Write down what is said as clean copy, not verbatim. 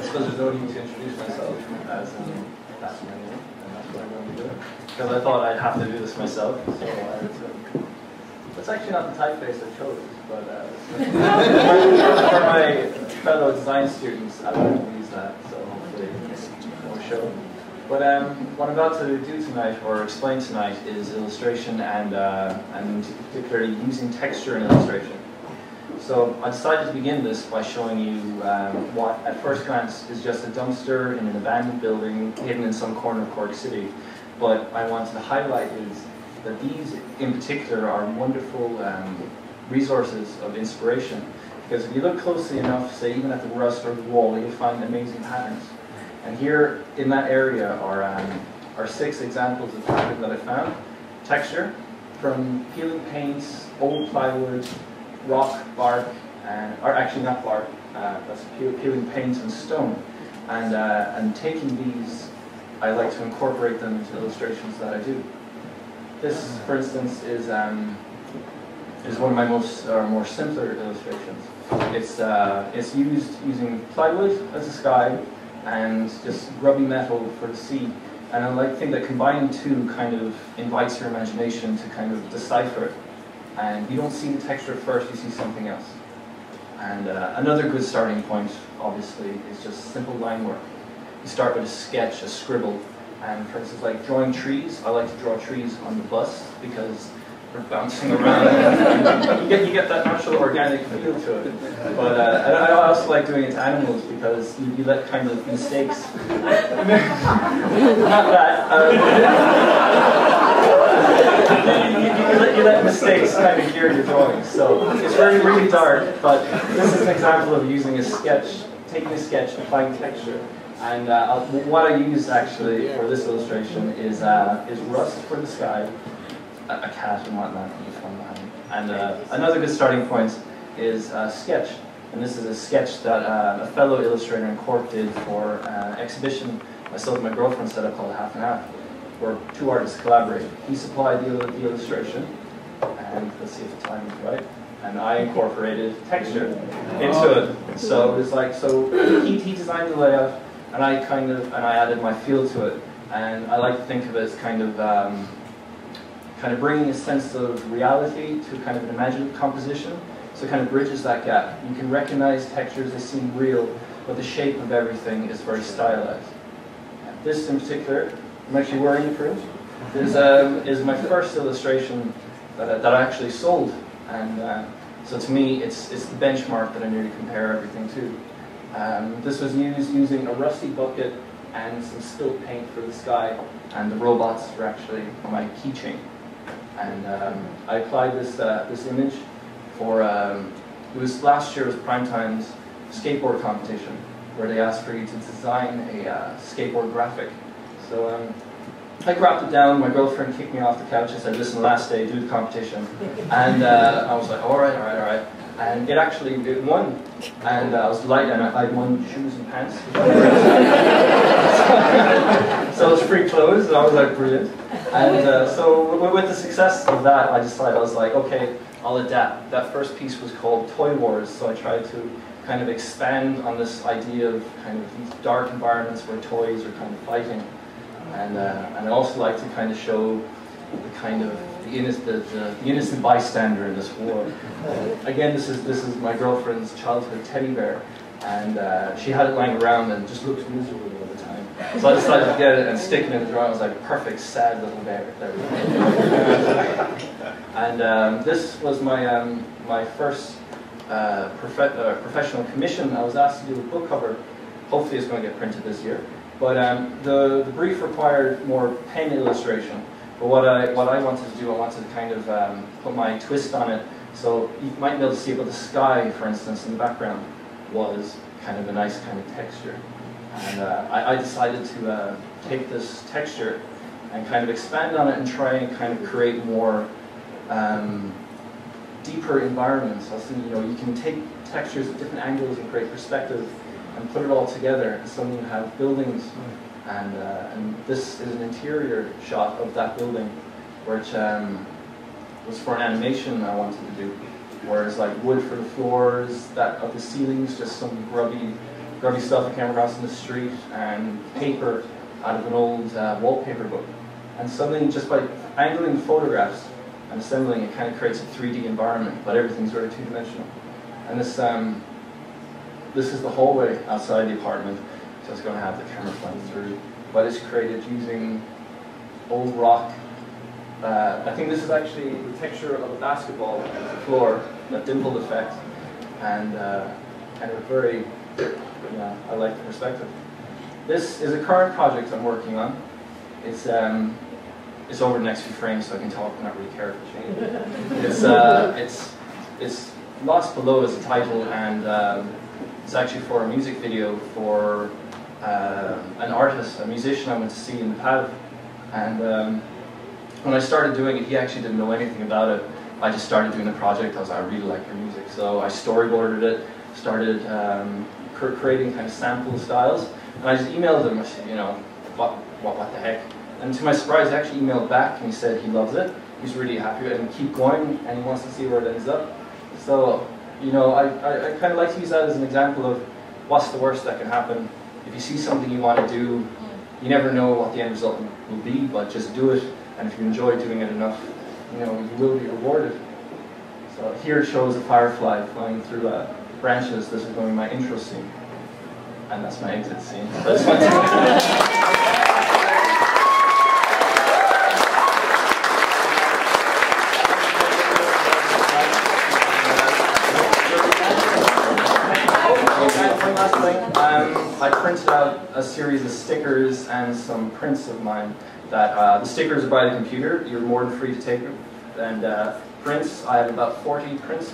suppose there's no need to introduce myself as that's my name, and that's what I'm going to be doing. Because I thought I'd have to do this myself, so it's actually not the typeface I chose, but for my fellow design students, I wanted to use that, so hopefully it will show. But what I'm about to do tonight, or explain tonight, is illustration and particularly using texture in illustration. So I decided to begin this by showing you what, at first glance, is just a dumpster in an abandoned building hidden in some corner of Cork City. But I wanted to highlight is that these, in particular, are wonderful resources of inspiration. Because if you look closely enough, say even at the rust or the wall, you'll find amazing patterns. And here in that area are 6 examples of pattern that I found. Texture from peeling paints, old plywood, rock, bark, or actually not bark, that's peeling paints and stone. And taking these, I like to incorporate them into illustrations that I do. This, for instance, is one of my more simpler illustrations. It's using plywood as a sky and just grubby metal for the sea. And I think that combining the two kind of invites your imagination to kind of decipher it. And you don't see the texture first, you see something else. And another good starting point, obviously, is just simple line work. You start with a sketch, a scribble, and for instance, like drawing trees, I like to draw trees on the bus because they're bouncing around. And you get that natural organic feel to it. But I also like doing it to animals because you let kind of mistakes. Not that. You let mistakes kind of gear your drawings. So it's really dark, but this is an example of using a sketch, taking a sketch, applying texture. And what I use actually for this illustration is rust for the sky, a cat and whatnot. And another good starting point is sketch. And this is a sketch that a fellow illustrator in Cork did for an exhibition myself and my girlfriend set up called Half and Half, where 2 artists collaborate. He supplied the illustration, and let's see if the time is right. And I incorporated texture into it. So it was like, he designed the layout, and I added my feel to it. And I like to think of it as kind of bringing a sense of reality to kind of an imaginative composition. So it kind of bridges that gap. You can recognize textures, they seem real, but the shape of everything is very stylized. And this in particular, I'm actually wearing it for it, is my first illustration that I actually sold. And so to me, it's the benchmark that I nearly compare everything to. This was used using a rusty bucket and some spilt paint for the sky, and the robots were actually my keychain. And I applied this image for, it was last year's Primetime's skateboard competition, where they asked for you to design a skateboard graphic. So I grabbed it down, my girlfriend kicked me off the couch and said, listen, last day, do the competition. And I was like, all right. And it won. And I was delighted, and I won shoes and pants. So it was free clothes, and I was like, brilliant. And so with the success of that, I decided, I was like, okay, I'll adapt. That first piece was called Toy Wars, so I tried to kind of expand on this idea of kind of these dark environments where toys are kind of fighting. And I also like to kind of show the kind of the innocent bystander in this war. Again, this is my girlfriend's childhood teddy bear, and she had it lying around and just looked miserable all the time. So I decided to get it and stick it in the drawing. I was like, a perfect sad little bear. There we go. And this was my first professional commission. I was asked to do a book cover. Hopefully, it's going to get printed this year. But the brief required more pen illustration. But what I wanted to do, I wanted to kind of put my twist on it. So you might be able to see it, but the sky, for instance, in the background was kind of a nice kind of texture. And I decided to take this texture and kind of expand on it and try and kind of create more deeper environments. I was thinking, you can take textures at different angles and create perspective and put it all together, and suddenly you have buildings. And this is an interior shot of that building, which was for an animation I wanted to do. whereas like wood for the floors, that of the ceilings, just some grubby stuff I came across in the street, and paper out of an old wallpaper book. And suddenly, just by angling photographs and assembling, it kind of creates a 3D environment, but everything's very two-dimensional. And this is the hallway outside the apartment, so it's going to have the camera flying through. But it's created using old rock. I think this is actually the texture of a basketball floor, that dimpled effect, and kind of very, yeah, I like the perspective. This is a current project I'm working on. It's over the next few frames, so I can talk and not really care if it changes. It's Lost Below as a title, and it's actually for a music video for an artist, a musician I went to see in the PAV. And when I started doing it, he actually didn't know anything about it. I just started doing the project. I was like, I really like your music, so I storyboarded it, started creating kind of sample styles, and I just emailed him. I said, you know, what the heck? And to my surprise, he actually emailed back and he said he loves it. He's really happy with it and keep going, and he wants to see where it ends up. So, you know, I kind of like to use that as an example of what's the worst that can happen. If you see something you want to do, you never know what the end result will be, but just do it. And if you enjoy doing it enough, you know, you will be rewarded. So here it shows a firefly flying through branches. This is going to be my intro scene. And that's my exit scene. That's one last thing. I printed out a series of stickers and some prints of mine. That the stickers are by the computer. You're more than free to take them. And prints, I have about 40 prints.